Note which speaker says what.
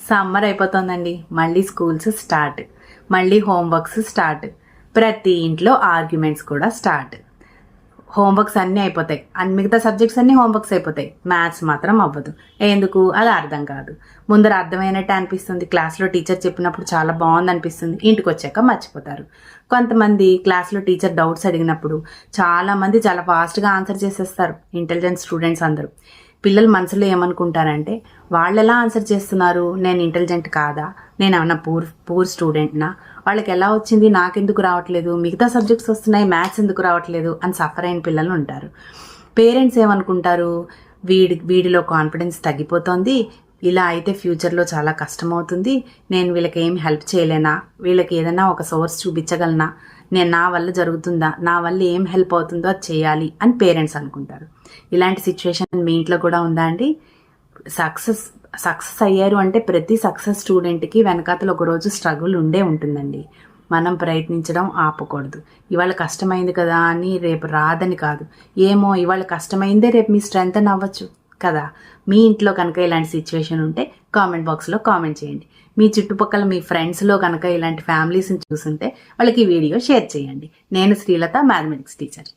Speaker 1: Summer అయిపోతుందండి, మళ్ళీ schools start, మళ్ళీ హోంవర్క్స్ స్టార్ట్, ప్రతి ఇంట్లో ఆర్గ్యుమెంట్స్ కూడా స్టార్ట్. హోంవర్క్స్ అన్నీ అయిపోతాయి, మిగతా సబ్జెక్ట్స్ అన్నీ హోంవర్క్స్ అయిపోతాయి, మ్యాథ్స్ మాత్రం అవ్వదు. ఎందుకు? అది అర్థం కాదు. ముందర అర్థమైనట్టు అనిపిస్తుంది, క్లాస్లో టీచర్ చెప్పినప్పుడు చాలా బాగుంది అనిపిస్తుంది, ఇంటికి వచ్చాక మర్చిపోతారు. కొంతమంది క్లాస్లో టీచర్ డౌట్స్ అడిగినప్పుడు చాలామంది చాలా ఫాస్ట్గా ఆన్సర్ చేసేస్తారు. ఇంటెలిజెంట్ స్టూడెంట్స్ అందరూ. పిల్లలు మనసులో ఏమనుకుంటారంటే, వాళ్ళు ఎలా ఆన్సర్ చేస్తున్నారు, నేను ఇంటెలిజెంట్ కాదా, నేను ఏమన్నా పూర్ స్టూడెంట్నా, వాళ్ళకి ఎలా వచ్చింది నాకెందుకు రావట్లేదు, మిగతా సబ్జెక్ట్స్ వస్తున్నాయి మ్యాథ్స్ ఎందుకు రావట్లేదు అని సఫర్ అయిన పిల్లలు ఉంటారు. పేరెంట్స్ ఏమనుకుంటారు, వీడిలో కాన్ఫిడెన్స్ తగ్గిపోతుంది, ఇలా అయితే ఫ్యూచర్లో చాలా కష్టమవుతుంది, నేను వీళ్ళకి ఏం హెల్ప్ చేయలేనా, వీళ్ళకి ఏదైనా ఒక సోర్స్ చూపించగలనా, నా వల్ల జరుగుతుందా, నా వల్ల ఏం హెల్ప్ అవుతుందో అది చేయాలి అని పేరెంట్స్ అనుకుంటారు. ఇలాంటి సిచ్యువేషన్ మీ ఇంట్లో కూడా ఉందా అండి? సక్సెస్ అయ్యారు అంటే ప్రతి సక్సెస్ స్టూడెంట్కి వెనకాతలు ఒకరోజు స్ట్రగుల్ ఉంటుందండి. మనం ప్రయత్నించడం ఆపకూడదు. ఇవాళ కష్టమైంది కదా అని రేపు రాదని కాదు. ఏమో ఇవాళ కష్టమైందే రేపు మీ స్ట్రెంగ్త్ అని అవ్వచ్చు కదా. మీ ఇంట్లో కనుక ఇలాంటి సిచ్యువేషన్ ఉంటే కామెంట్ బాక్స్లో కామెంట్ చేయండి. మీ చుట్టుపక్కల మీ ఫ్రెండ్స్లో కనుక ఇలాంటి ఫ్యామిలీస్ని చూస్తుంటే వాళ్ళకి ఈ వీడియో షేర్ చేయండి. నేను శ్రీలత, మ్యాథమెటిక్స్ టీచర్.